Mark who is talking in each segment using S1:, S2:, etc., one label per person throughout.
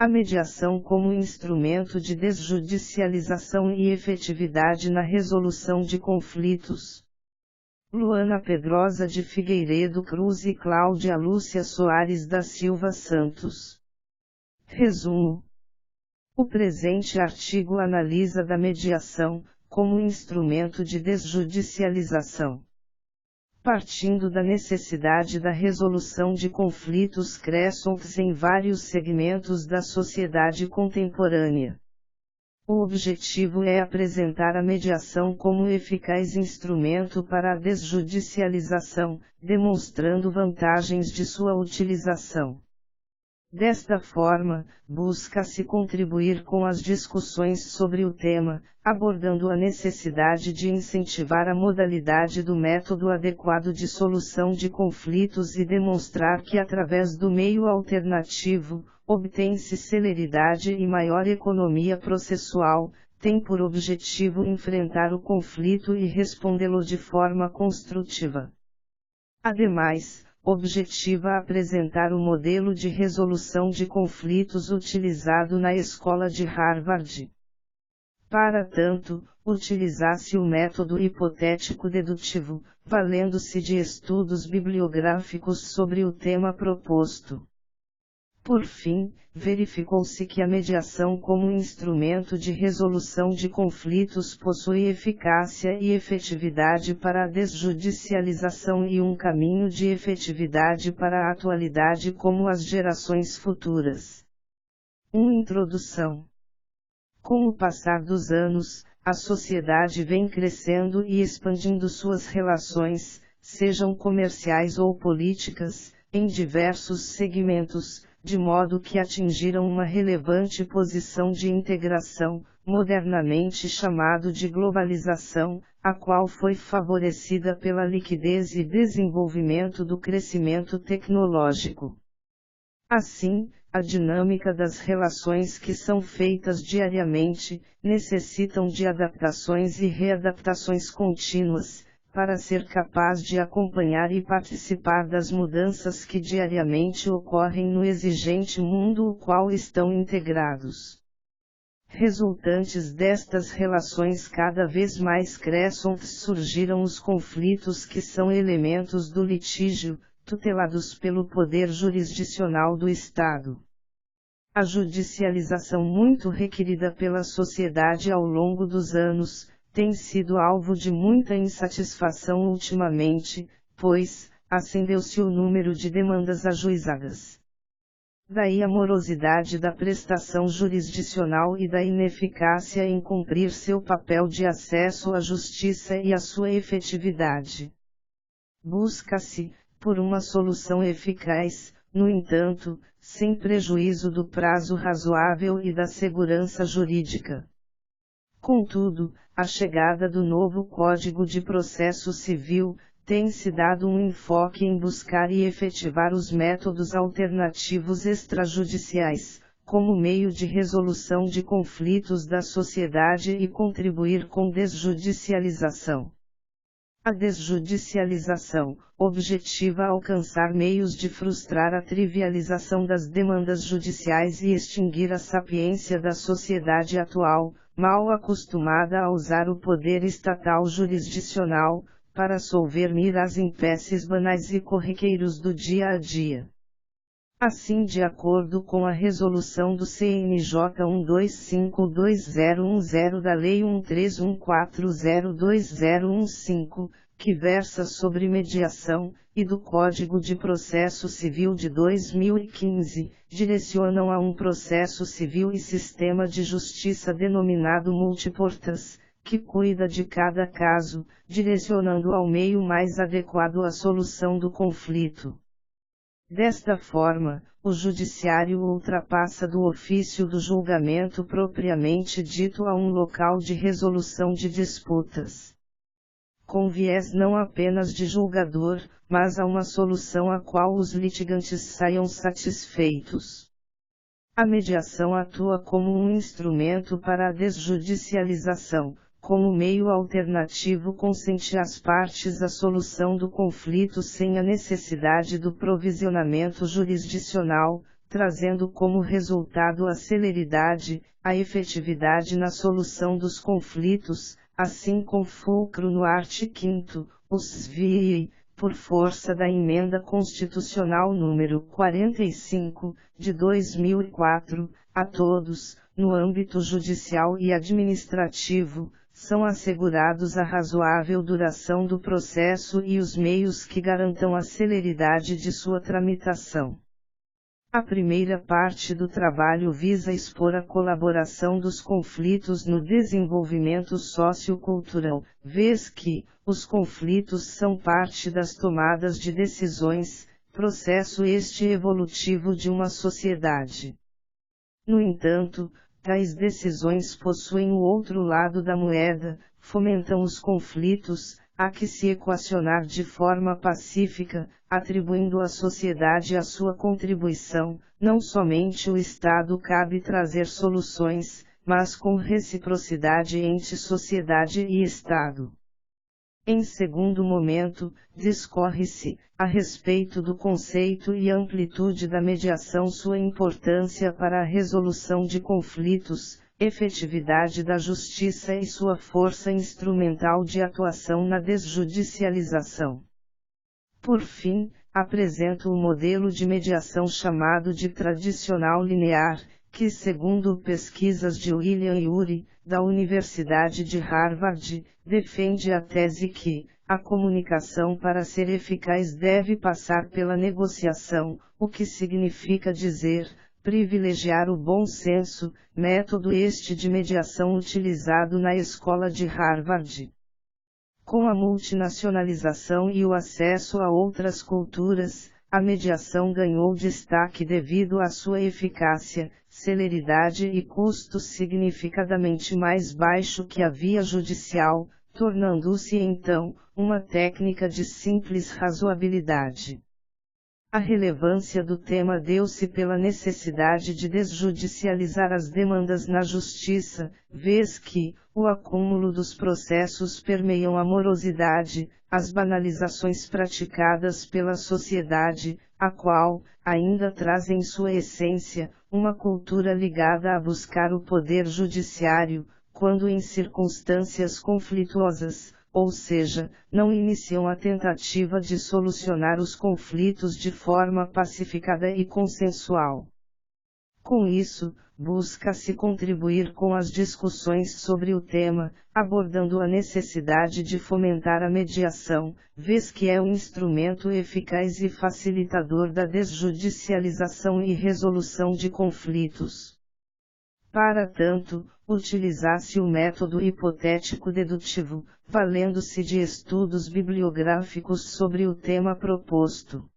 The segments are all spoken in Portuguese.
S1: A mediação como instrumento de desjudicialização e efetividade na resolução de conflitos. Luana Pedrosa de Figueiredo Cruz e Cláudia Lúcia Soares da Silva Santos. Resumo. O presente artigo analisa da mediação, como instrumento de desjudicialização. Partindo da necessidade da resolução de conflitos crescentes em vários segmentos da sociedade contemporânea. O objetivo é apresentar a mediação como eficaz instrumento para a desjudicialização, demonstrando vantagens de sua utilização. Desta forma, busca-se contribuir com as discussões sobre o tema, abordando a necessidade de incentivar a modalidade do método adequado de solução de conflitos e demonstrar que através do meio alternativo, obtém-se celeridade e maior economia processual, tem por objetivo enfrentar o conflito e respondê-lo de forma construtiva. Ademais, objetiva apresentar o modelo de resolução de conflitos utilizado na Escola de Harvard. Para tanto, utilizasse o método hipotético-dedutivo, valendo-se de estudos bibliográficos sobre o tema proposto. Por fim, verificou-se que a mediação como instrumento de resolução de conflitos possui eficácia e efetividade para a desjudicialização e um caminho de efetividade para a atualidade como as gerações futuras. Introdução. Com o passar dos anos, a sociedade vem crescendo e expandindo suas relações, sejam comerciais ou políticas, em diversos segmentos, de modo que atingiram uma relevante posição de integração, modernamente chamado de globalização, a qual foi favorecida pela liquidez e desenvolvimento do crescimento tecnológico. Assim, a dinâmica das relações que são feitas diariamente, necessitam de adaptações e readaptações contínuas, para ser capaz de acompanhar e participar das mudanças que diariamente ocorrem no exigente mundo o qual estão integrados. Resultantes destas relações cada vez mais crescentes surgiram os conflitos que são elementos do litígio, tutelados pelo poder jurisdicional do Estado. A judicialização muito requerida pela sociedade ao longo dos anos, tem sido alvo de muita insatisfação ultimamente, pois, acendeu-se o número de demandas ajuizadas. Daí a morosidade da prestação jurisdicional e da ineficácia em cumprir seu papel de acesso à justiça e à sua efetividade. Busca-se, por uma solução eficaz, no entanto, sem prejuízo do prazo razoável e da segurança jurídica. Contudo, a chegada do novo Código de Processo Civil, tem-se dado um enfoque em buscar e efetivar os métodos alternativos extrajudiciais, como meio de resolução de conflitos da sociedade e contribuir com desjudicialização. A desjudicialização objetiva alcançar meios de frustrar a trivialização das demandas judiciais e extinguir a sapiência da sociedade atual, mal acostumada a usar o poder estatal jurisdicional, para solver-me as impécies banais e corriqueiros do dia a dia. Assim, de acordo com a resolução do CNJ 1252010 da Lei 1314022015, que versa sobre mediação, e do Código de Processo Civil de 2015, direcionam a um processo civil e sistema de justiça denominado multiportas, que cuida de cada caso, direcionando ao meio mais adequado à solução do conflito. Desta forma, o judiciário ultrapassa do ofício do julgamento propriamente dito a um local de resolução de disputas. Com viés não apenas de julgador, mas a uma solução a qual os litigantes saiam satisfeitos. A mediação atua como um instrumento para a desjudicialização, como meio alternativo consente às partes a solução do conflito sem a necessidade do provisionamento jurisdicional, trazendo como resultado a celeridade, a efetividade na solução dos conflitos, assim com fulcro no art. 5º, o SVI, por força da Emenda Constitucional número 45, de 2004, a todos, no âmbito judicial e administrativo, são assegurados a razoável duração do processo e os meios que garantam a celeridade de sua tramitação. A primeira parte do trabalho visa expor a colaboração dos conflitos no desenvolvimento sociocultural, vez que, os conflitos são parte das tomadas de decisões, processo este evolutivo de uma sociedade. No entanto, tais decisões possuem o outro lado da moeda, fomentam os conflitos, há que se equacionar de forma pacífica, atribuindo à sociedade a sua contribuição, não somente o Estado cabe trazer soluções, mas com reciprocidade entre sociedade e Estado. Em segundo momento, discorre-se, a respeito do conceito e amplitude da mediação, sua importância para a resolução de conflitos, efetividade da justiça e sua força instrumental de atuação na desjudicialização. Por fim, apresento o modelo de mediação chamado de tradicional linear, que segundo pesquisas de William Ury, da Universidade de Harvard, defende a tese que, a comunicação para ser eficaz deve passar pela negociação, o que significa dizer, privilegiar o bom senso, método este de mediação utilizado na escola de Harvard. Com a multinacionalização e o acesso a outras culturas, a mediação ganhou destaque devido à sua eficácia, celeridade e custo significadamente mais baixo que a via judicial, tornando-se então, uma técnica de simples razoabilidade. A relevância do tema deu-se pela necessidade de desjudicializar as demandas na justiça, vez que, o acúmulo dos processos permeiam a morosidade, as banalizações praticadas pela sociedade, a qual, ainda traz em sua essência, uma cultura ligada a buscar o poder judiciário, quando em circunstâncias conflituosas, ou seja, não iniciam a tentativa de solucionar os conflitos de forma pacificada e consensual. Com isso, busca-se contribuir com as discussões sobre o tema, abordando a necessidade de fomentar a mediação, vez que é um instrumento eficaz e facilitador da desjudicialização e resolução de conflitos. Para tanto, utilizasse o método hipotético dedutivo, valendo-se de estudos bibliográficos sobre o tema proposto.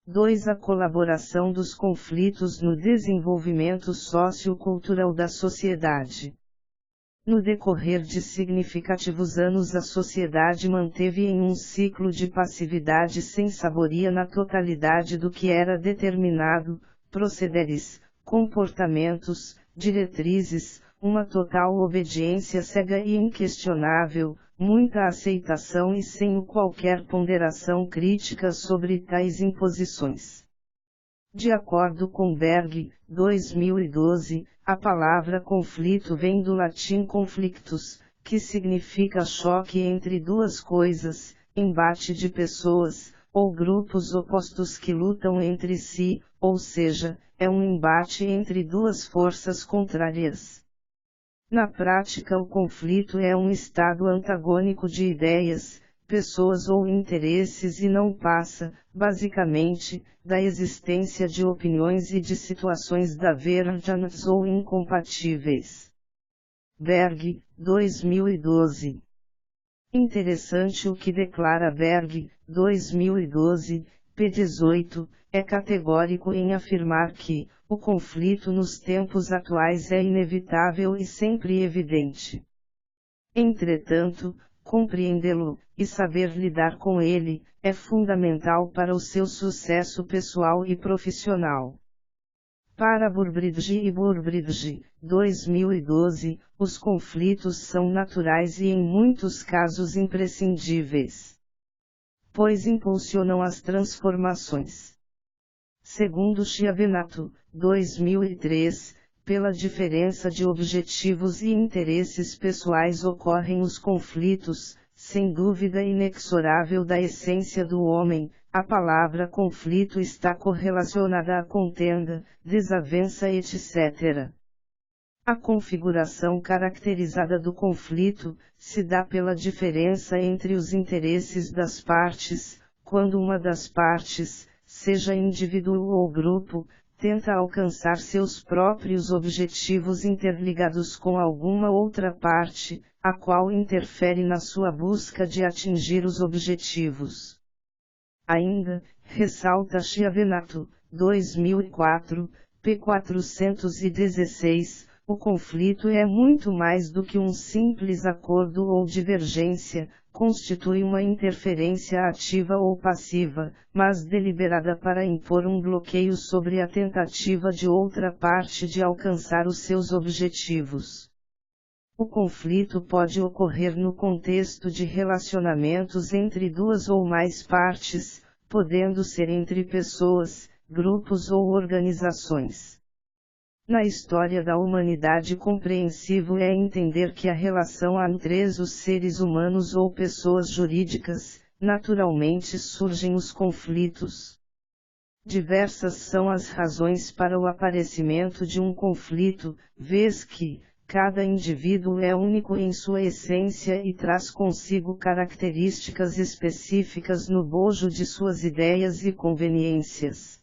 S1: 2. A colaboração dos conflitos no desenvolvimento sociocultural da sociedade. No decorrer de significativos anos, a sociedade manteve em um ciclo de passividade sem saboria na totalidade do que era determinado, procederes, comportamentos, diretrizes, uma total obediência cega e inquestionável, muita aceitação e sem qualquer ponderação crítica sobre tais imposições. De acordo com Berg, 2012, a palavra conflito vem do latim conflictus, que significa choque entre duas coisas, embate de pessoas, ou grupos opostos que lutam entre si, ou seja, é um embate entre duas forças contrárias. Na prática, o conflito é um estado antagônico de ideias, pessoas ou interesses e não passa, basicamente, da existência de opiniões e de situações divergentes ou incompatíveis. Berg, 2012. Interessante o que declara Berg, 2012, p. 18, é categórico em afirmar que, o conflito nos tempos atuais é inevitável e sempre evidente. Entretanto, compreendê-lo, e saber lidar com ele, é fundamental para o seu sucesso pessoal e profissional. Para Burbridge e Burbridge, 2012, os conflitos são naturais e em muitos casos imprescindíveis, pois impulsionam as transformações. Segundo Schiavinato, 2003, pela diferença de objetivos e interesses pessoais ocorrem os conflitos, sem dúvida inexorável da essência do homem. A palavra conflito está correlacionada à contenda, desavença, etc. A configuração caracterizada do conflito se dá pela diferença entre os interesses das partes, quando uma das partes, seja indivíduo ou grupo, tenta alcançar seus próprios objetivos interligados com alguma outra parte, a qual interfere na sua busca de atingir os objetivos. Ainda, ressalta Schiavinato, 2004, p. 416, o conflito é muito mais do que um simples acordo ou divergência, constitui uma interferência ativa ou passiva, mas deliberada para impor um bloqueio sobre a tentativa de outra parte de alcançar os seus objetivos. O conflito pode ocorrer no contexto de relacionamentos entre duas ou mais partes, podendo ser entre pessoas, grupos ou organizações. Na história da humanidade, compreensível é entender que a relação entre os seres humanos ou pessoas jurídicas, naturalmente surgem os conflitos. Diversas são as razões para o aparecimento de um conflito, vez que cada indivíduo é único em sua essência e traz consigo características específicas no bojo de suas ideias e conveniências.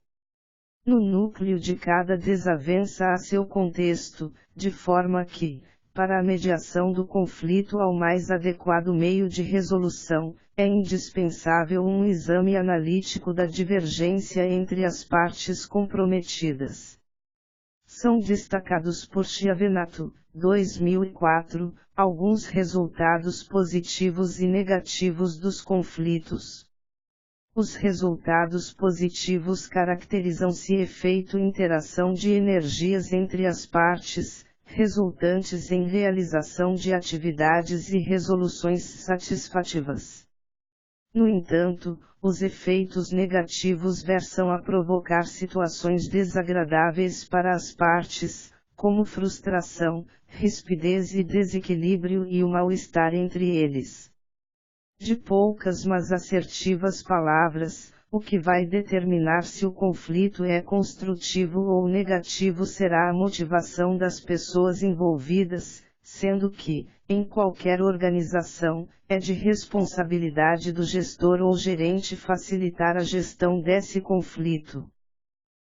S1: No núcleo de cada desavença há seu contexto, de forma que, para a mediação do conflito ao mais adequado meio de resolução, é indispensável um exame analítico da divergência entre as partes comprometidas. São destacados por Schiavinato, 2004, alguns resultados positivos e negativos dos conflitos. Os resultados positivos caracterizam-se efeito interação de energias entre as partes, resultantes em realização de atividades e resoluções satisfativas. No entanto, os efeitos negativos versam a provocar situações desagradáveis para as partes, como frustração, rispidez e desequilíbrio e o mal-estar entre eles. De poucas mas assertivas palavras, o que vai determinar se o conflito é construtivo ou negativo será a motivação das pessoas envolvidas, sendo que, em qualquer organização, é de responsabilidade do gestor ou gerente facilitar a gestão desse conflito.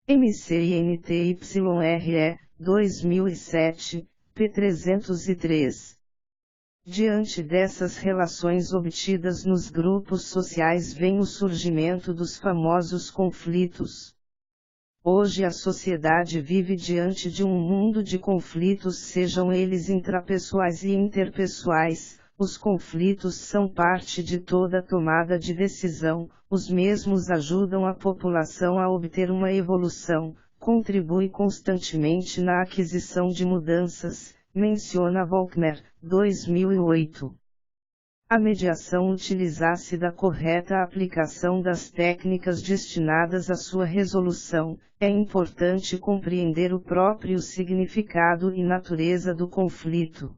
S1: MCNTYRE, 2007, p. 303. Diante dessas relações obtidas nos grupos sociais vem o surgimento dos famosos conflitos. Hoje a sociedade vive diante de um mundo de conflitos, sejam eles intrapessoais e interpessoais. Os conflitos são parte de toda tomada de decisão, os mesmos ajudam a população a obter uma evolução, contribui constantemente na aquisição de mudanças, menciona Volkmer, 2008. A mediação utiliza-se da correta aplicação das técnicas destinadas à sua resolução. É importante compreender o próprio significado e natureza do conflito.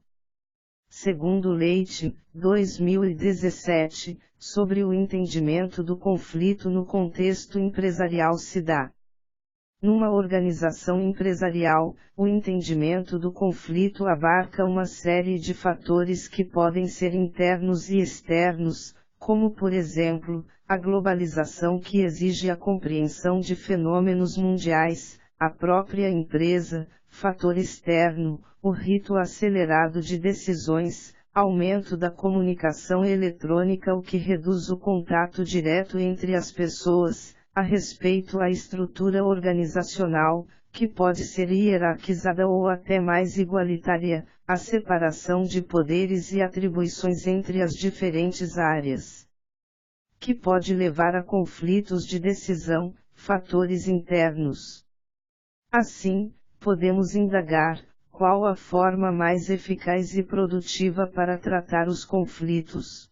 S1: Segundo Leite, 2017, sobre o entendimento do conflito no contexto empresarial se dá. Numa organização empresarial, o entendimento do conflito abarca uma série de fatores que podem ser internos e externos, como por exemplo, a globalização que exige a compreensão de fenômenos mundiais, a própria empresa, fator externo, o rito acelerado de decisões, aumento da comunicação eletrônica, o que reduz o contato direto entre as pessoas, a respeito à estrutura organizacional, que pode ser hierarquizada ou até mais igualitária, a separação de poderes e atribuições entre as diferentes áreas, que pode levar a conflitos de decisão, fatores internos. Assim, podemos indagar, qual a forma mais eficaz e produtiva para tratar os conflitos?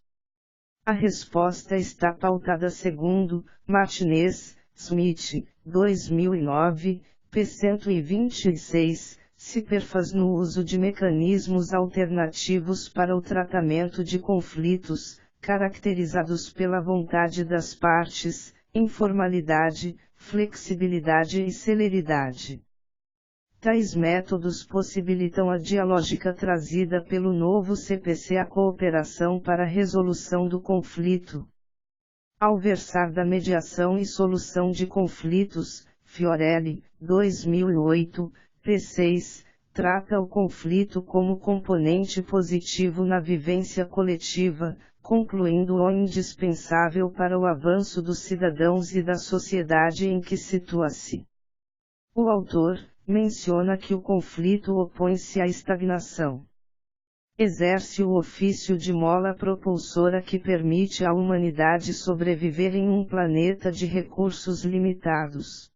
S1: A resposta está pautada segundo Martinez, Smith, 2009, p. 126, se perfaz no uso de mecanismos alternativos para o tratamento de conflitos, caracterizados pela vontade das partes, informalidade, flexibilidade e celeridade. Tais métodos possibilitam a dialógica trazida pelo novo CPC, a cooperação para a resolução do conflito. Ao versar da mediação e solução de conflitos, Fiorelli, 2008, p. 6, trata o conflito como componente positivo na vivência coletiva, concluindo-o indispensável para o avanço dos cidadãos e da sociedade em que situa-se. O autor menciona que o conflito opõe-se à estagnação. Exerce o ofício de mola propulsora que permite à humanidade sobreviver em um planeta de recursos limitados.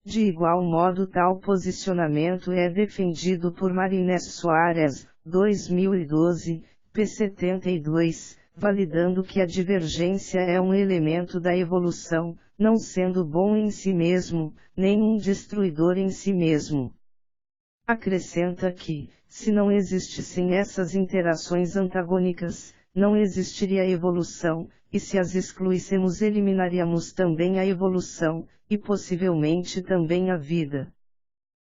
S1: De igual modo, tal posicionamento é defendido por Marínez Soares, 2012, p. 72, validando que a divergência é um elemento da evolução, não sendo bom em si mesmo, nem um destruidor em si mesmo. Acrescenta que, se não existissem essas interações antagônicas, não existiria evolução, e se as excluíssemos eliminaríamos também a evolução, e possivelmente também a vida.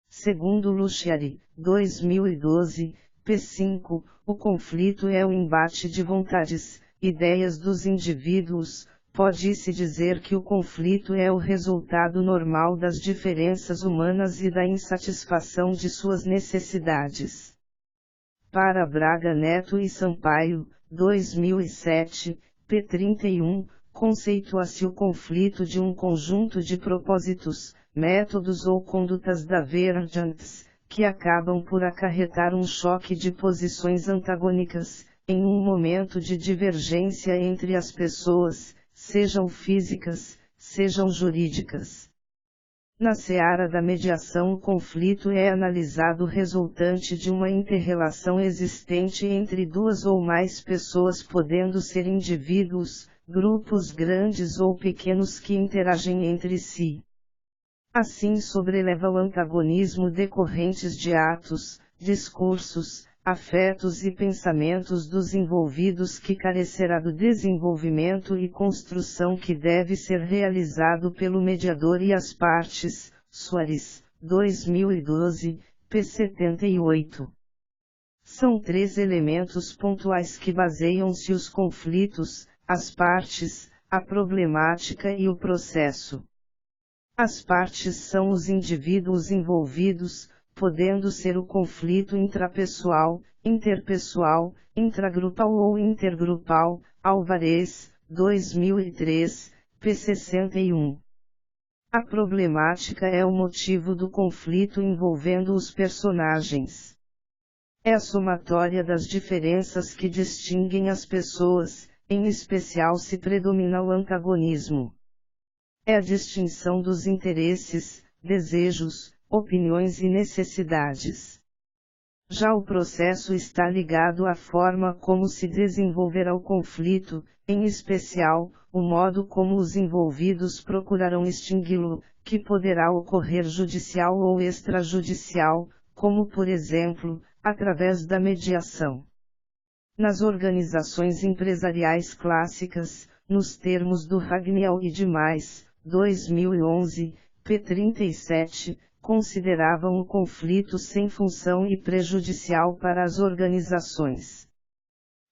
S1: Segundo Luciari, 2012, p. 5, o conflito é o embate de vontades, ideias dos indivíduos. Pode-se dizer que o conflito é o resultado normal das diferenças humanas e da insatisfação de suas necessidades. Para Braga Neto e Sampaio, 2007, p. 31, conceitua-se o conflito de um conjunto de propósitos, métodos ou condutas divergentes, que acabam por acarretar um choque de posições antagônicas, em um momento de divergência entre as pessoas, sejam físicas, sejam jurídicas. Na seara da mediação, o conflito é analisado resultante de uma inter-relação existente entre duas ou mais pessoas, podendo ser indivíduos, grupos grandes ou pequenos que interagem entre si. Assim sobreleva o antagonismo decorrentes de atos, discursos, afetos e pensamentos dos envolvidos, que carecerá do desenvolvimento e construção que deve ser realizado pelo mediador e as partes. Soares, 2012, p. 78. São três elementos pontuais que baseiam-se os conflitos: as partes, a problemática e o processo. As partes são os indivíduos envolvidos, podendo ser o conflito intrapessoal, interpessoal, intragrupal ou intergrupal. Alvarez, 2003, p. 61. A problemática é o motivo do conflito envolvendo os personagens. É a somatória das diferenças que distinguem as pessoas, em especial se predomina o antagonismo. É a distinção dos interesses, desejos, opiniões e necessidades. Já o processo está ligado à forma como se desenvolverá o conflito, em especial, o modo como os envolvidos procurarão extingui-lo, que poderá ocorrer judicial ou extrajudicial, como por exemplo, através da mediação. Nas organizações empresariais clássicas, nos termos do Ragniel e demais, 2011, p. 37, consideravam o conflito sem função e prejudicial para as organizações.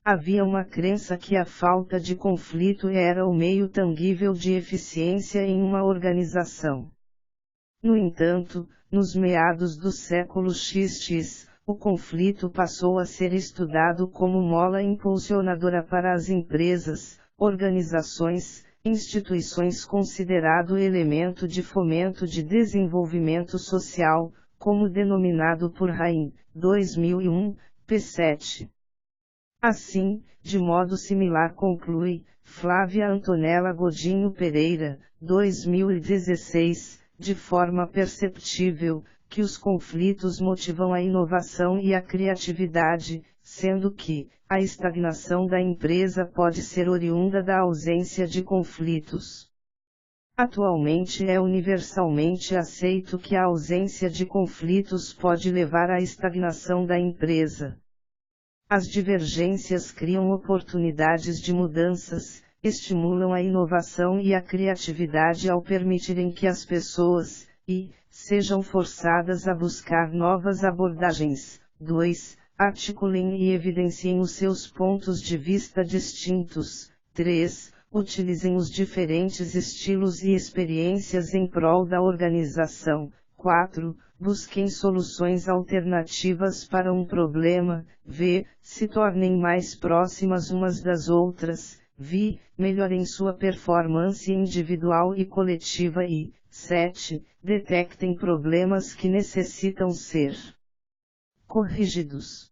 S1: Havia uma crença que a falta de conflito era o meio tangível de eficiência em uma organização. No entanto, nos meados do século XX, o conflito passou a ser estudado como mola impulsionadora para as empresas, organizações, instituições, considerado elemento de fomento de desenvolvimento social, como denominado por Rain, 2001, p. 7. Assim, de modo similar, conclui Flávia Antonella Godinho Pereira, 2016, de forma perceptível, que os conflitos motivam a inovação e a criatividade, sendo que a estagnação da empresa pode ser oriunda da ausência de conflitos. Atualmente é universalmente aceito que a ausência de conflitos pode levar à estagnação da empresa. As divergências criam oportunidades de mudanças, estimulam a inovação e a criatividade ao permitirem que as pessoas, sejam forçadas a buscar novas abordagens. 2. Articulem e evidenciem os seus pontos de vista distintos. 3. Utilizem os diferentes estilos e experiências em prol da organização. 4. Busquem soluções alternativas para um problema. Se tornem mais próximas umas das outras. Melhorem sua performance individual e coletiva e 7. Detectem problemas que necessitam ser corrigidos.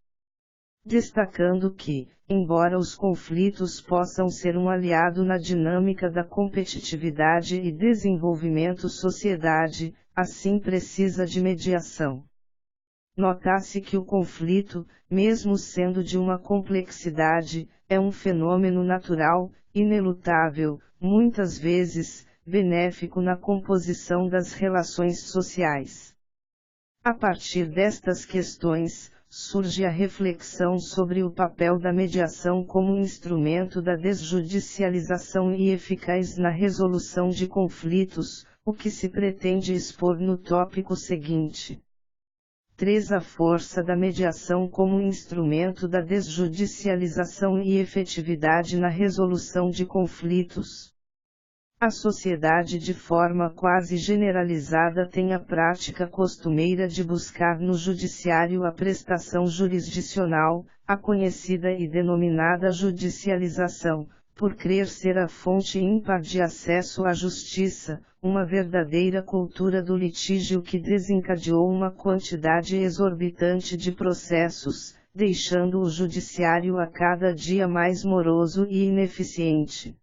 S1: Destacando que, embora os conflitos possam ser um aliado na dinâmica da competitividade e desenvolvimento sociedade, assim precisa de mediação. Nota-se que o conflito, mesmo sendo de uma complexidade, é um fenômeno natural, inelutável, muitas vezes, benéfico na composição das relações sociais. A partir destas questões, surge a reflexão sobre o papel da mediação como instrumento da desjudicialização e eficaz na resolução de conflitos, o que se pretende expor no tópico seguinte. 3. A força da mediação como instrumento da desjudicialização e efetividade na resolução de conflitos. A sociedade de forma quase generalizada tem a prática costumeira de buscar no judiciário a prestação jurisdicional, a conhecida e denominada judicialização, por crer ser a fonte ímpar de acesso à justiça, uma verdadeira cultura do litígio que desencadeou uma quantidade exorbitante de processos, deixando o judiciário a cada dia mais moroso e ineficiente.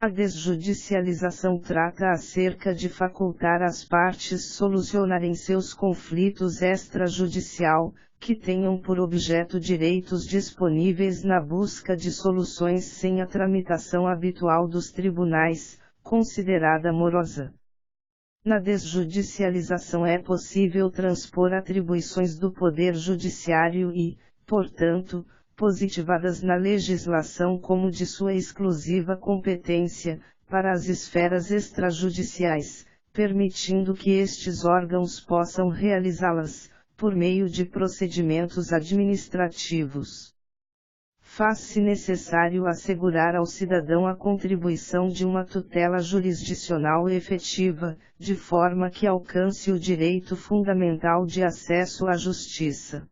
S1: A desjudicialização trata acerca de facultar as partes solucionarem seus conflitos extrajudicial, que tenham por objeto direitos disponíveis na busca de soluções sem a tramitação habitual dos tribunais, considerada morosa. Na desjudicialização é possível transpor atribuições do Poder Judiciário e, portanto, positivadas na legislação como de sua exclusiva competência, para as esferas extrajudiciais, permitindo que estes órgãos possam realizá-las, por meio de procedimentos administrativos. Faz-se necessário assegurar ao cidadão a contribuição de uma tutela jurisdicional efetiva, de forma que alcance o direito fundamental de acesso à justiça.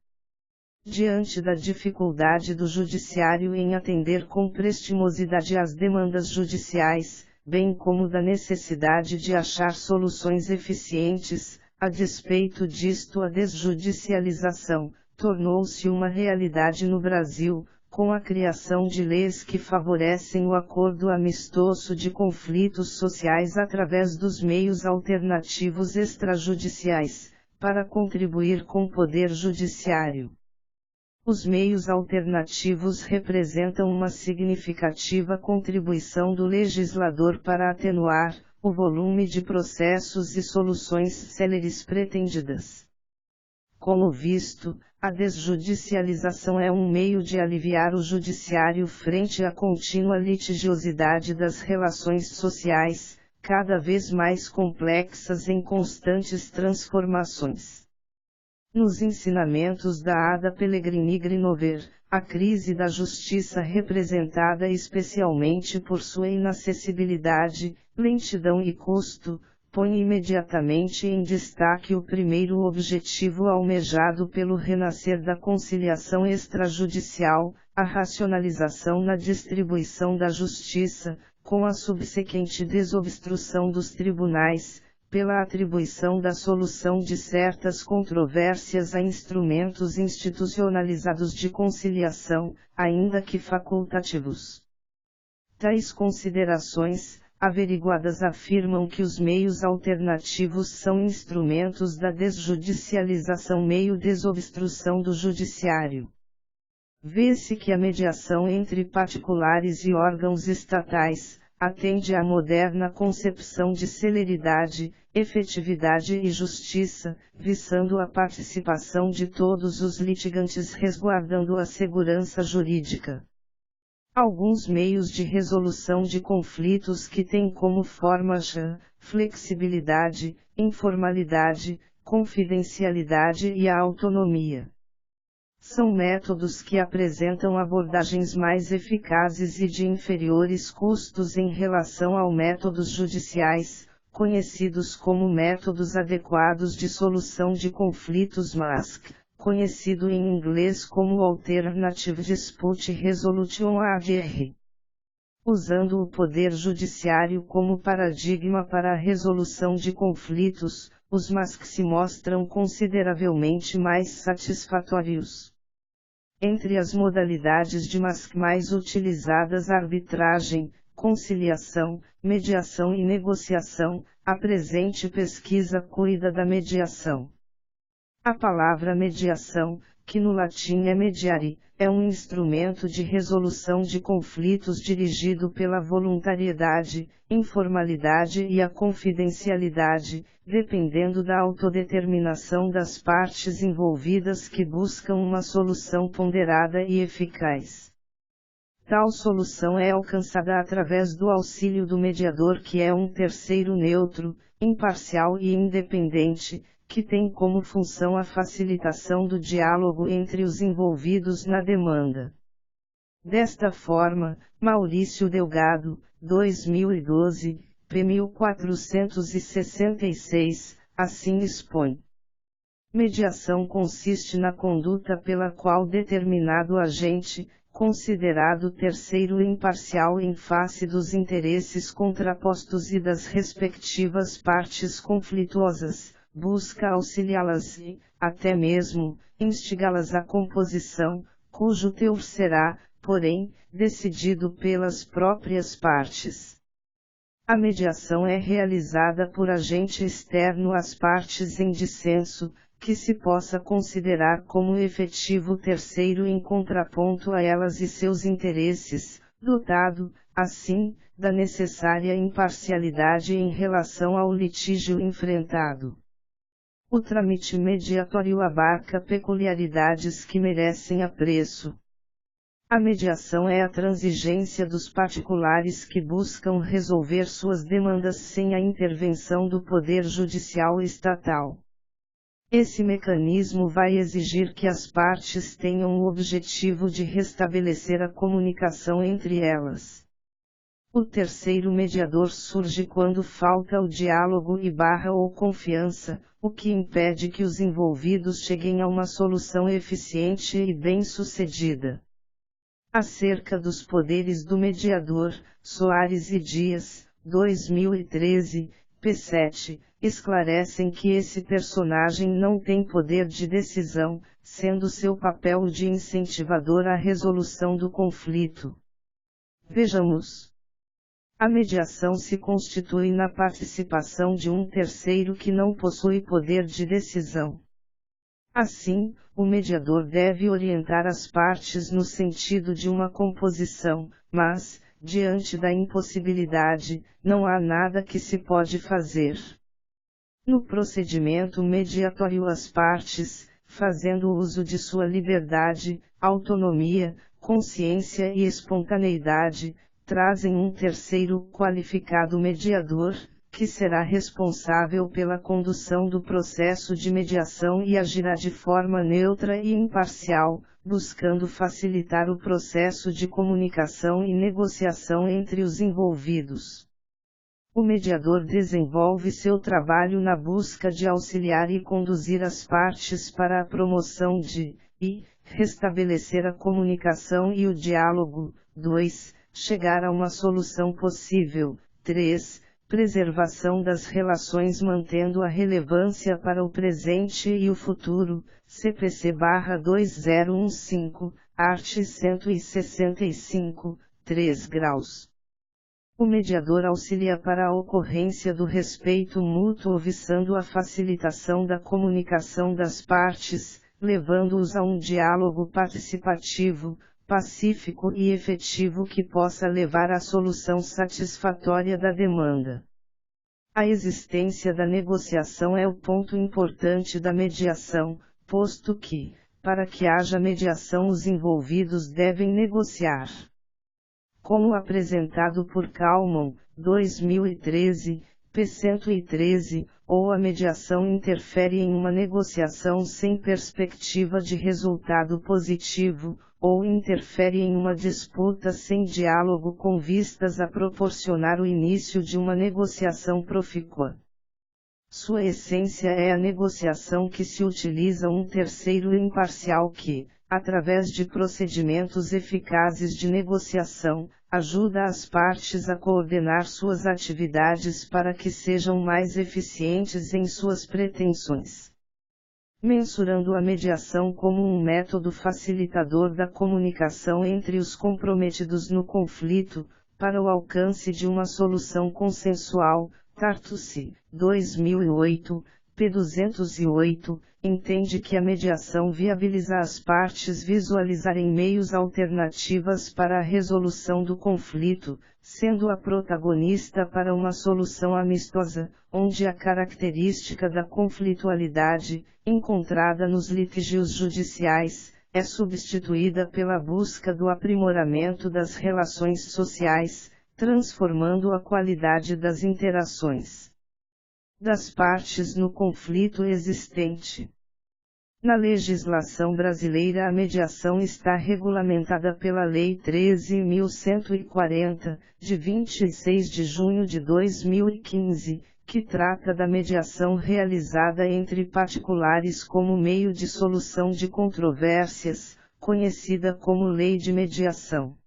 S1: Diante da dificuldade do judiciário em atender com prestimosidade às demandas judiciais, bem como da necessidade de achar soluções eficientes, a despeito disto a desjudicialização tornou-se uma realidade no Brasil, com a criação de leis que favorecem o acordo amistoso de conflitos sociais através dos meios alternativos extrajudiciais, para contribuir com o poder judiciário. Os meios alternativos representam uma significativa contribuição do legislador para atenuar o volume de processos e soluções céleres pretendidas. Como visto, a desjudicialização é um meio de aliviar o judiciário frente à contínua litigiosidade das relações sociais, cada vez mais complexas em constantes transformações. Nos ensinamentos da Ada Pellegrini Grinover, a crise da justiça representada especialmente por sua inacessibilidade, lentidão e custo, põe imediatamente em destaque o primeiro objetivo almejado pelo renascer da conciliação extrajudicial, a racionalização na distribuição da justiça, com a subsequente desobstrução dos tribunais, pela atribuição da solução de certas controvérsias a instrumentos institucionalizados de conciliação, ainda que facultativos. Tais considerações, averiguadas, afirmam que os meios alternativos são instrumentos da desjudicialização meio desobstrução do judiciário. Vê-se que a mediação entre particulares e órgãos estatais, atende à moderna concepção de celeridade, efetividade e justiça, visando a participação de todos os litigantes resguardando a segurança jurídica. Alguns meios de resolução de conflitos que têm como formas flexibilidade, informalidade, confidencialidade e a autonomia. São métodos que apresentam abordagens mais eficazes e de inferiores custos em relação aos métodos judiciais, conhecidos como métodos adequados de solução de conflitos MASC, conhecido em inglês como Alternative Dispute Resolution ADR. Usando o poder judiciário como paradigma para a resolução de conflitos, os MASC se mostram consideravelmente mais satisfatórios. Entre as modalidades de MASC mais utilizadas, arbitragem, conciliação, mediação e negociação, a presente pesquisa cuida da mediação. A palavra mediação, que no latim é mediare, é um instrumento de resolução de conflitos dirigido pela voluntariedade, informalidade e a confidencialidade, dependendo da autodeterminação das partes envolvidas que buscam uma solução ponderada e eficaz. Tal solução é alcançada através do auxílio do mediador, que é um terceiro neutro, imparcial e independente, que tem como função a facilitação do diálogo entre os envolvidos na demanda. Desta forma, Maurício Delgado, 2012, p. 1466, assim expõe. Mediação consiste na conduta pela qual determinado agente, considerado terceiro imparcial em face dos interesses contrapostos e das respectivas partes conflituosas, busca auxiliá-las e, até mesmo, instigá-las à composição, cujo teor será, porém, decidido pelas próprias partes. A mediação é realizada por agente externo às partes em dissenso, que se possa considerar como efetivo terceiro em contraponto a elas e seus interesses, dotado, assim, da necessária imparcialidade em relação ao litígio enfrentado. O trâmite mediatório abarca peculiaridades que merecem apreço. A mediação é a transigência dos particulares que buscam resolver suas demandas sem a intervenção do poder judicial estatal. Esse mecanismo vai exigir que as partes tenham o objetivo de restabelecer a comunicação entre elas. O terceiro mediador surge quando falta o diálogo e ou confiança, o que impede que os envolvidos cheguem a uma solução eficiente e bem-sucedida. Acerca dos poderes do mediador, Soares e Dias, 2013, p. 7, esclarecem que esse personagem não tem poder de decisão, sendo seu papel o de incentivador à resolução do conflito. Vejamos. A mediação se constitui na participação de um terceiro que não possui poder de decisão. Assim, o mediador deve orientar as partes no sentido de uma composição, mas, diante da impossibilidade, não há nada que se pode fazer. No procedimento mediatório, as partes, fazendo uso de sua liberdade, autonomia, consciência e espontaneidade, trazem um terceiro qualificado mediador, que será responsável pela condução do processo de mediação e agirá de forma neutra e imparcial, buscando facilitar o processo de comunicação e negociação entre os envolvidos. O mediador desenvolve seu trabalho na busca de auxiliar e conduzir as partes para a promoção de, e, restabelecer a comunicação e o diálogo. 2. Chegar a uma solução possível. 3. Preservação das relações mantendo a relevância para o presente e o futuro. CPC/2015, art. 165, 3 graus. O mediador auxilia para a ocorrência do respeito mútuo visando a facilitação da comunicação das partes, levando-os a um diálogo participativo, pacífico e efetivo que possa levar à solução satisfatória da demanda. A existência da negociação é o ponto importante da mediação, posto que, para que haja mediação, os envolvidos devem negociar. Como apresentado por Kalman, 2013, p. 113, ou a mediação interfere em uma negociação sem perspectiva de resultado positivo, ou interfere em uma disputa sem diálogo com vistas a proporcionar o início de uma negociação profícua. Sua essência é a negociação que se utiliza um terceiro imparcial que, através de procedimentos eficazes de negociação, ajuda as partes a coordenar suas atividades para que sejam mais eficientes em suas pretensões. Mensurando a mediação como um método facilitador da comunicação entre os comprometidos no conflito, para o alcance de uma solução consensual, Tartucci, 2008, p. 208, entende que a mediação viabiliza as partes visualizarem meios alternativas para a resolução do conflito, sendo a protagonista para uma solução amistosa, onde a característica da conflitualidade, encontrada nos litígios judiciais, é substituída pela busca do aprimoramento das relações sociais, transformando a qualidade das interações das partes no conflito existente. Na legislação brasileira, a mediação está regulamentada pela Lei 13.140, de 26 de junho de 2015, que trata da mediação realizada entre particulares como meio de solução de controvérsias, conhecida como Lei de Mediação.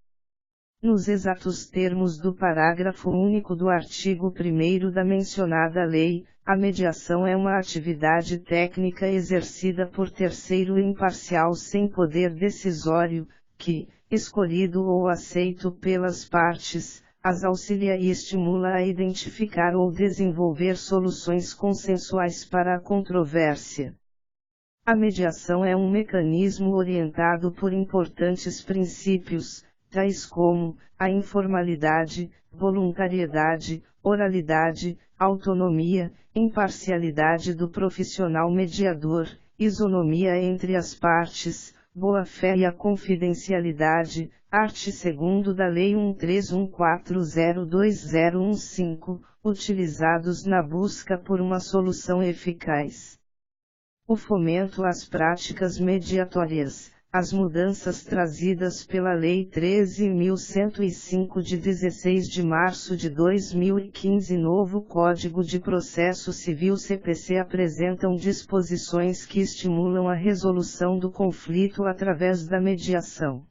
S1: Nos exatos termos do parágrafo único do artigo 1º da mencionada lei, a mediação é uma atividade técnica exercida por terceiro imparcial sem poder decisório, que, escolhido ou aceito pelas partes, as auxilia e estimula a identificar ou desenvolver soluções consensuais para a controvérsia. A mediação é um mecanismo orientado por importantes princípios, tais como a informalidade, voluntariedade, oralidade, autonomia, imparcialidade do profissional mediador, isonomia entre as partes, boa-fé e a confidencialidade, art. 2º da Lei 1314020115, utilizados na busca por uma solução eficaz. O fomento às práticas mediatórias. As mudanças trazidas pela Lei 13.105 de 16 de março de 2015 Novo Código de Processo Civil CPC apresentam disposições que estimulam a resolução do conflito através da mediação.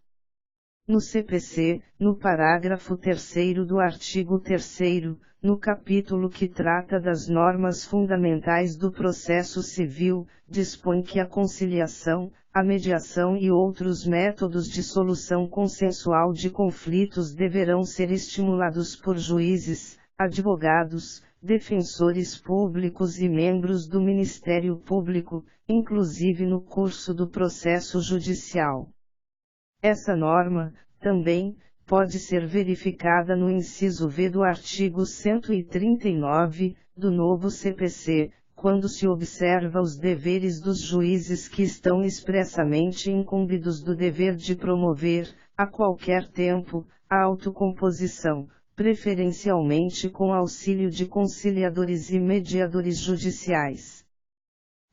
S1: No CPC, no parágrafo 3º do artigo 3º, no capítulo que trata das normas fundamentais do processo civil, dispõe que a conciliação, a mediação e outros métodos de solução consensual de conflitos deverão ser estimulados por juízes, advogados, defensores públicos e membros do Ministério Público, inclusive no curso do processo judicial. Essa norma, também, pode ser verificada no inciso V do artigo 139, do novo CPC, quando se observa os deveres dos juízes que estão expressamente incumbidos do dever de promover, a qualquer tempo, a autocomposição, preferencialmente com auxílio de conciliadores e mediadores judiciais.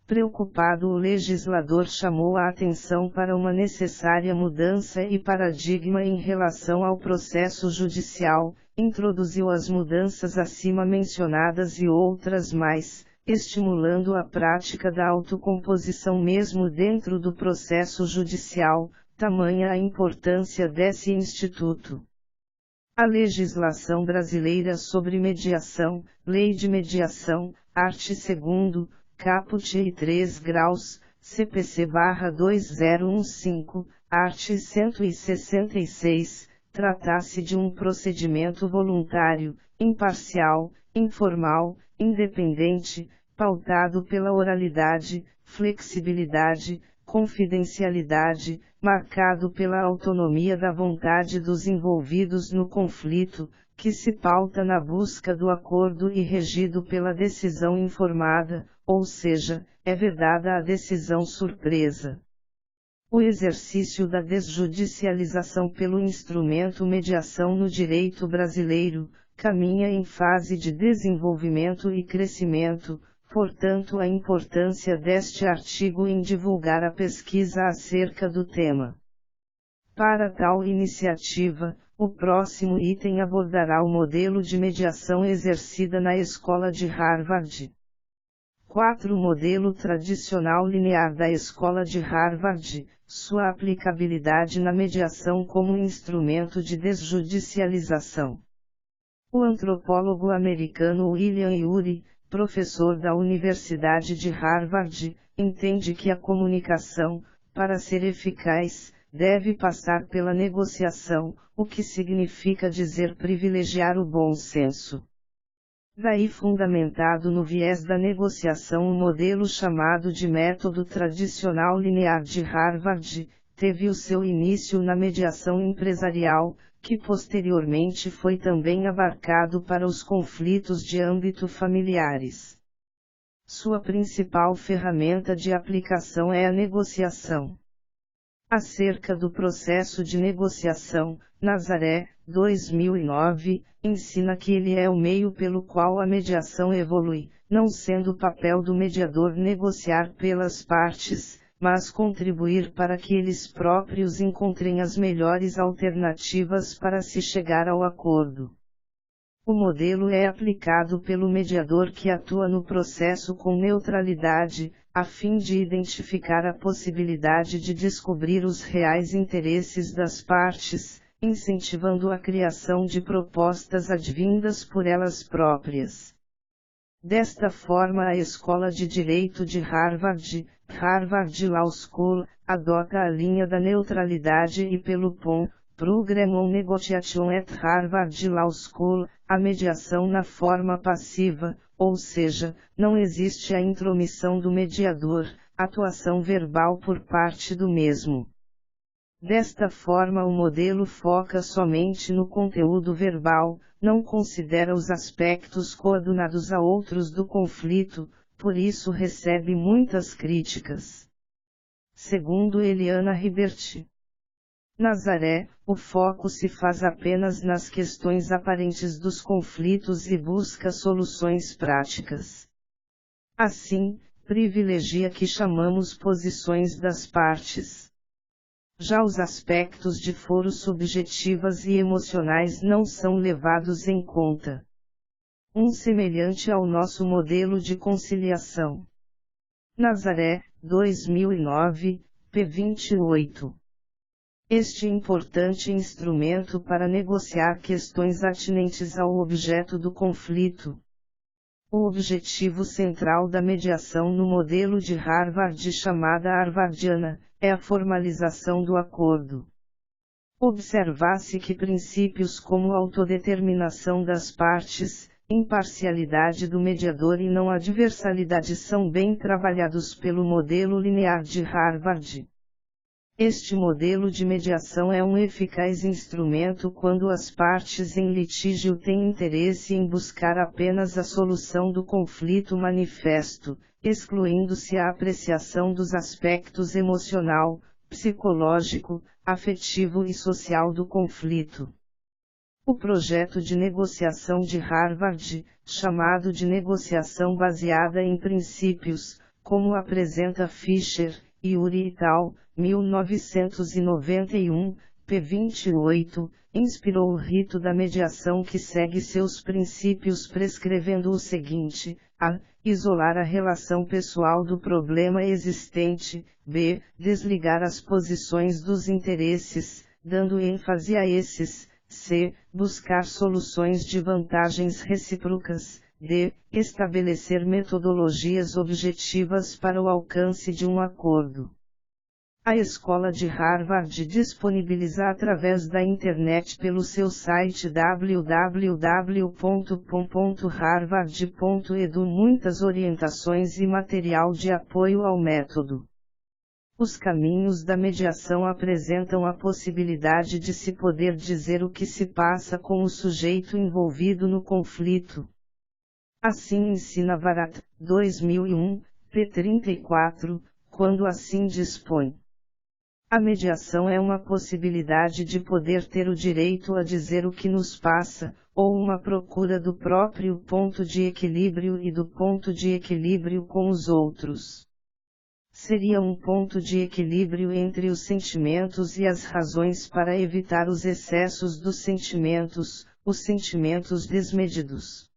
S1: Preocupado, o legislador chamou a atenção para uma necessária mudança e paradigma em relação ao processo judicial, introduziu as mudanças acima mencionadas e outras mais, estimulando a prática da autocomposição mesmo dentro do processo judicial, tamanha a importância desse instituto. A legislação brasileira sobre mediação, Lei de Mediação, art. 2º, caput e 3 graus, CPC/2015, art. 166, trata-se de um procedimento voluntário, imparcial, informal, independente, pautado pela oralidade, flexibilidade, confidencialidade, marcado pela autonomia da vontade dos envolvidos no conflito, que se pauta na busca do acordo e regido pela decisão informada, ou seja, é vedada a decisão surpresa. O exercício da desjudicialização pelo instrumento mediação no direito brasileiro, caminha em fase de desenvolvimento e crescimento, portanto a importância deste artigo em divulgar a pesquisa acerca do tema. Para tal iniciativa, o próximo item abordará o modelo de mediação exercida na Escola de Harvard. 4. Modelo tradicional linear da Escola de Harvard, sua aplicabilidade na mediação como instrumento de desjudicialização. O antropólogo americano William Ury, professor da Universidade de Harvard, entende que a comunicação, para ser eficaz, deve passar pela negociação, o que significa dizer privilegiar o bom senso. Daí fundamentado no viés da negociação o modelo chamado de método tradicional linear de Harvard, teve o seu início na mediação empresarial, que posteriormente foi também abarcado para os conflitos de âmbito familiares. Sua principal ferramenta de aplicação é a negociação. Acerca do processo de negociação, Nazaré, 2009, ensina que ele é o meio pelo qual a mediação evolui, não sendo o papel do mediador negociar pelas partes, mas contribuir para que eles próprios encontrem as melhores alternativas para se chegar ao acordo. O modelo é aplicado pelo mediador que atua no processo com neutralidade, a fim de identificar a possibilidade de descobrir os reais interesses das partes, incentivando a criação de propostas advindas por elas próprias. Desta forma, a Escola de Direito de Harvard, Harvard Law School, adota a linha da neutralidade e pelo PON, Program on Negotiation at Harvard Law School, a mediação na forma passiva, ou seja, não existe a intromissão do mediador, atuação verbal por parte do mesmo. Desta forma, o modelo foca somente no conteúdo verbal, não considera os aspectos coadunados a outros do conflito, por isso recebe muitas críticas. Segundo Eliana Ribert Nazaré, o foco se faz apenas nas questões aparentes dos conflitos e busca soluções práticas. Assim, privilegia que chamamos posições das partes. Já os aspectos de foro subjetivas e emocionais não são levados em conta. Semelhante ao nosso modelo de conciliação. Nazaré, 2009, p. 28. Este importante instrumento para negociar questões atinentes ao objeto do conflito. O objetivo central da mediação no modelo de Harvard chamada Harvardiana, é a formalização do acordo. Observa-se que princípios como autodeterminação das partes, imparcialidade do mediador e não adversalidade são bem trabalhados pelo modelo linear de Harvard. Este modelo de mediação é um eficaz instrumento quando as partes em litígio têm interesse em buscar apenas a solução do conflito manifesto, excluindo-se a apreciação dos aspectos emocional, psicológico, afetivo e social do conflito. O projeto de negociação de Harvard, chamado de negociação baseada em princípios, como apresenta Fisher, Ury et al., 1991, p. 28, inspirou o rito da mediação que segue seus princípios prescrevendo o seguinte: a. Isolar a relação pessoal do problema existente, b. Desligar as posições dos interesses, dando ênfase a esses, c. Buscar soluções de vantagens recíprocas, d. Estabelecer metodologias objetivas para o alcance de um acordo. A Escola de Harvard disponibiliza através da internet pelo seu site www.pom.harvard.edu muitas orientações e material de apoio ao método. Os caminhos da mediação apresentam a possibilidade de se poder dizer o que se passa com o sujeito envolvido no conflito. Assim ensina Varat, 2001, p. 34, quando assim dispõe. A mediação é uma possibilidade de poder ter o direito a dizer o que nos passa, ou uma procura do próprio ponto de equilíbrio e do ponto de equilíbrio com os outros. Seria um ponto de equilíbrio entre os sentimentos e as razões para evitar os excessos dos sentimentos, os sentimentos desmedidos.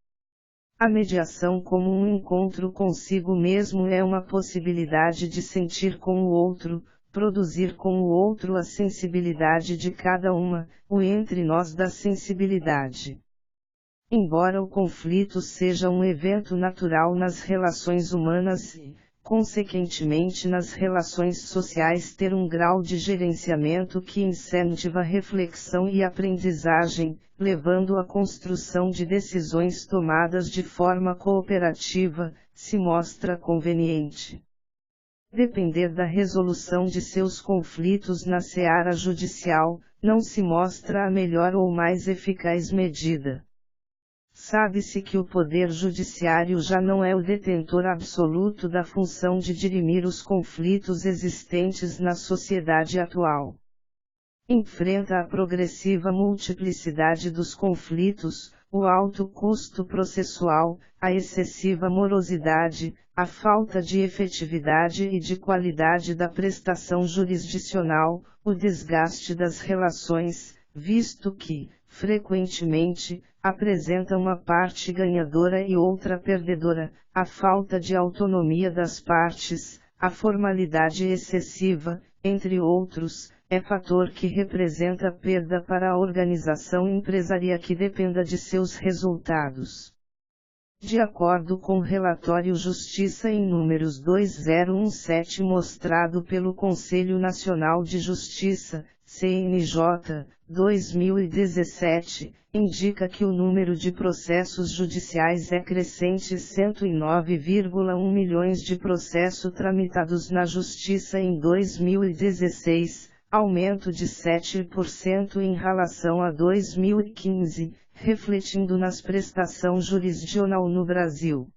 S1: A mediação como um encontro consigo mesmo é uma possibilidade de sentir com o outro, produzir com o outro a sensibilidade de cada uma, o entre nós da sensibilidade. Embora o conflito seja um evento natural nas relações humanas e, consequentemente nas relações sociais, ter um grau de gerenciamento que incentiva reflexão e aprendizagem, levando à construção de decisões tomadas de forma cooperativa, se mostra conveniente. Depender da resolução de seus conflitos na seara judicial, não se mostra a melhor ou mais eficaz medida. Sabe-se que o Poder Judiciário já não é o detentor absoluto da função de dirimir os conflitos existentes na sociedade atual. Enfrenta a progressiva multiplicidade dos conflitos, o alto custo processual, a excessiva morosidade, a falta de efetividade e de qualidade da prestação jurisdicional, o desgaste das relações, visto que, frequentemente, apresenta uma parte ganhadora e outra perdedora, a falta de autonomia das partes, a formalidade excessiva, entre outros, é fator que representa perda para a organização empresarial que dependa de seus resultados. De acordo com o relatório Justiça em números 2017 mostrado pelo Conselho Nacional de Justiça, CNJ, 2017, indica que o número de processos judiciais é crescente, 109,1 milhões de processos tramitados na Justiça em 2016, aumento de 7% em relação a 2015, refletindo nas prestação jurisdicional no Brasil.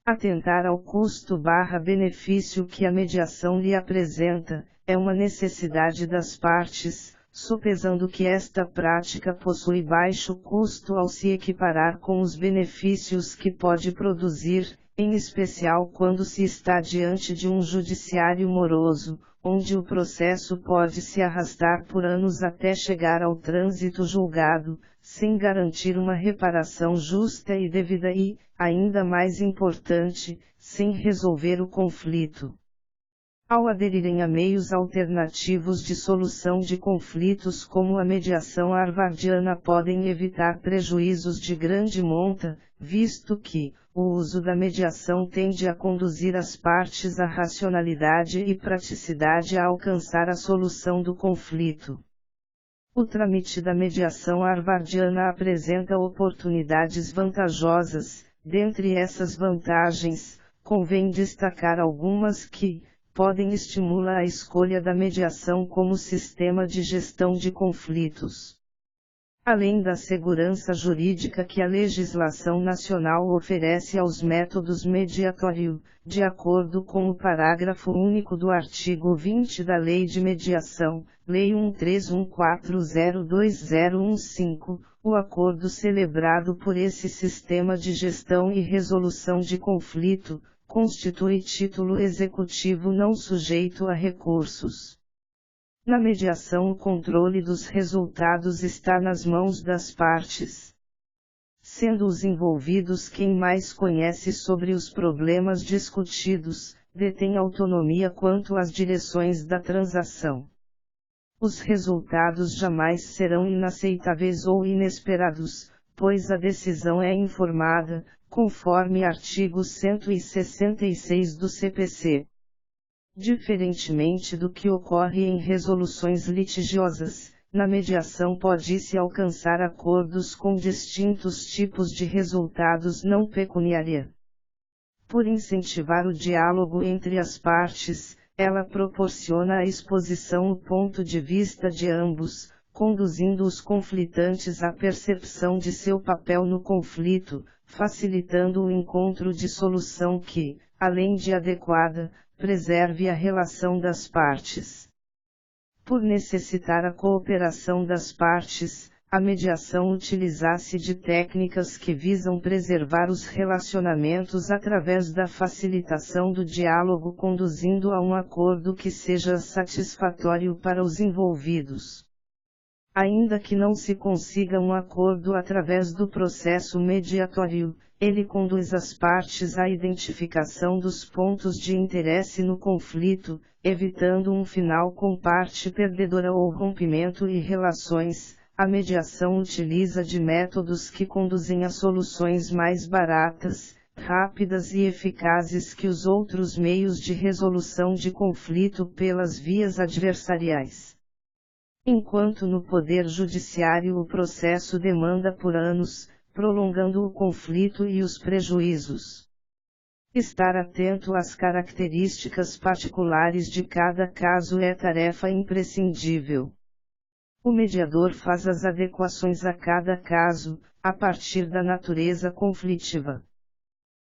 S1: Atentar ao custo/benefício que a mediação lhe apresenta, é uma necessidade das partes, supesando que esta prática possui baixo custo ao se equiparar com os benefícios que pode produzir, em especial quando se está diante de um judiciário moroso, onde o processo pode se arrastar por anos até chegar ao trânsito julgado, sem garantir uma reparação justa e devida e, ainda mais importante, sem resolver o conflito. Ao aderirem a meios alternativos de solução de conflitos como a mediação harvardiana, podem evitar prejuízos de grande monta, visto que o uso da mediação tende a conduzir as partes à racionalidade e praticidade a alcançar a solução do conflito. O trâmite da mediação harvardiana apresenta oportunidades vantajosas. Dentre essas vantagens, convém destacar algumas que podem estimular a escolha da mediação como sistema de gestão de conflitos. Além da segurança jurídica que a legislação nacional oferece aos métodos mediatórios, de acordo com o parágrafo único do artigo 20 da Lei de Mediação, Lei 1314020115, o acordo celebrado por esse sistema de gestão e resolução de conflito, constitui título executivo não sujeito a recursos. Na mediação, o controle dos resultados está nas mãos das partes, sendo os envolvidos quem mais conhece sobre os problemas discutidos, detém autonomia quanto às direções da transação. Os resultados jamais serão inaceitáveis ou inesperados, pois a decisão é informada, conforme artigo 166 do CPC. Diferentemente do que ocorre em resoluções litigiosas, na mediação pode-se alcançar acordos com distintos tipos de resultados não pecuniária. Por incentivar o diálogo entre as partes, ela proporciona à exposição o ponto de vista de ambos, conduzindo os conflitantes à percepção de seu papel no conflito, facilitando o encontro de solução que, além de adequada, preserve a relação das partes. Por necessitar a cooperação das partes, a mediação utiliza-se de técnicas que visam preservar os relacionamentos através da facilitação do diálogo, conduzindo a um acordo que seja satisfatório para os envolvidos. Ainda que não se consiga um acordo através do processo mediatório, ele conduz as partes à identificação dos pontos de interesse no conflito, evitando um final com parte perdedora ou rompimento e relações. A mediação utiliza de métodos que conduzem a soluções mais baratas, rápidas e eficazes que os outros meios de resolução de conflito pelas vias adversariais. Enquanto no Poder Judiciário o processo demanda por anos, prolongando o conflito e os prejuízos. Estar atento às características particulares de cada caso é tarefa imprescindível. O mediador faz as adequações a cada caso, a partir da natureza conflitiva.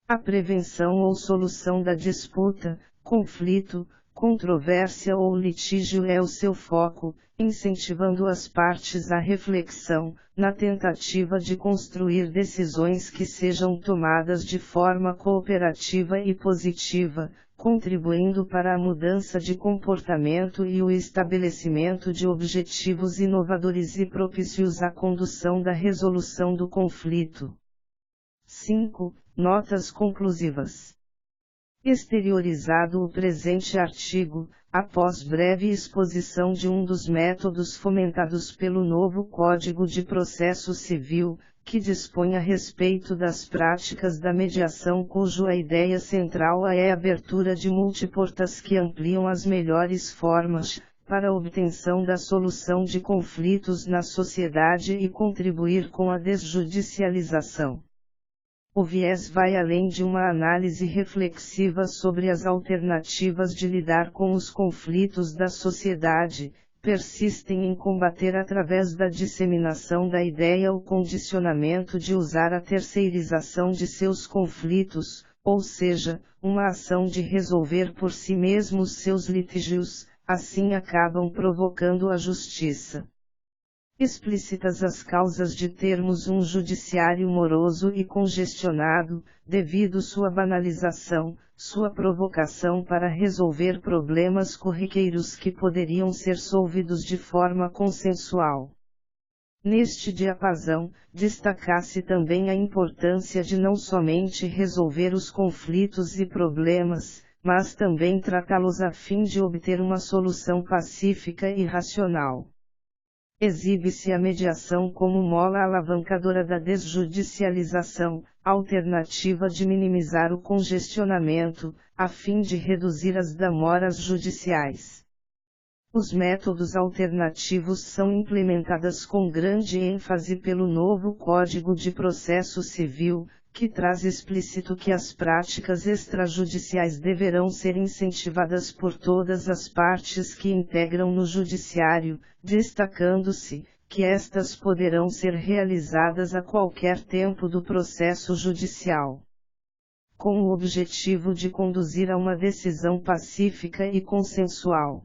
S1: A prevenção ou solução da disputa, conflito, controvérsia ou litígio é o seu foco, incentivando as partes à reflexão, na tentativa de construir decisões que sejam tomadas de forma cooperativa e positiva, contribuindo para a mudança de comportamento e o estabelecimento de objetivos inovadores e propícios à condução da resolução do conflito. 5. Notas conclusivas. Exteriorizado o presente artigo, após breve exposição de um dos métodos fomentados pelo novo Código de Processo Civil, que dispõe a respeito das práticas da mediação, cuja ideia central é a abertura de multiportas que ampliam as melhores formas, para a obtenção da solução de conflitos na sociedade e contribuir com a desjudicialização. O viés vai além de uma análise reflexiva sobre as alternativas de lidar com os conflitos da sociedade, persistem em combater através da disseminação da ideia o condicionamento de usar a terceirização de seus conflitos, ou seja, uma ação de resolver por si mesmos seus litígios, assim acabam provocando a justiça. Explícitas as causas de termos um judiciário moroso e congestionado, devido sua banalização, sua provocação para resolver problemas corriqueiros que poderiam ser solvidos de forma consensual. Neste diapasão, destaca-se também a importância de não somente resolver os conflitos e problemas, mas também tratá-los a fim de obter uma solução pacífica e racional. Exibe-se a mediação como mola alavancadora da desjudicialização, alternativa de minimizar o congestionamento, a fim de reduzir as demoras judiciais. Os métodos alternativos são implementados com grande ênfase pelo novo Código de Processo Civil, que traz explícito que as práticas extrajudiciais deverão ser incentivadas por todas as partes que integram no judiciário, destacando-se que estas poderão ser realizadas a qualquer tempo do processo judicial, com o objetivo de conduzir a uma decisão pacífica e consensual.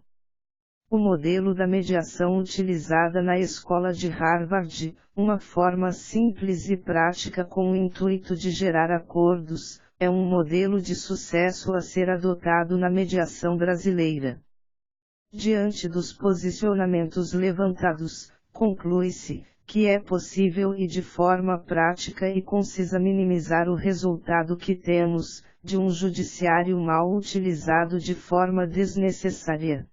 S1: O modelo da mediação utilizada na Escola de Harvard, uma forma simples e prática com o intuito de gerar acordos, é um modelo de sucesso a ser adotado na mediação brasileira. Diante dos posicionamentos levantados, conclui-se que é possível e de forma prática e concisa minimizar o resultado que temos, de um judiciário mal utilizado de forma desnecessária.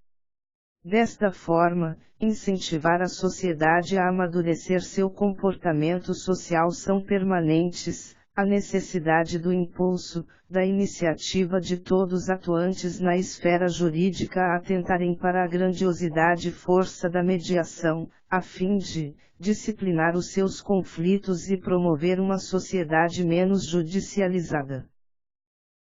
S1: Desta forma, incentivar a sociedade a amadurecer seu comportamento social são permanentes, a necessidade do impulso, da iniciativa de todos atuantes na esfera jurídica a atentarem para a grandiosidade e força da mediação, a fim de disciplinar os seus conflitos e promover uma sociedade menos judicializada.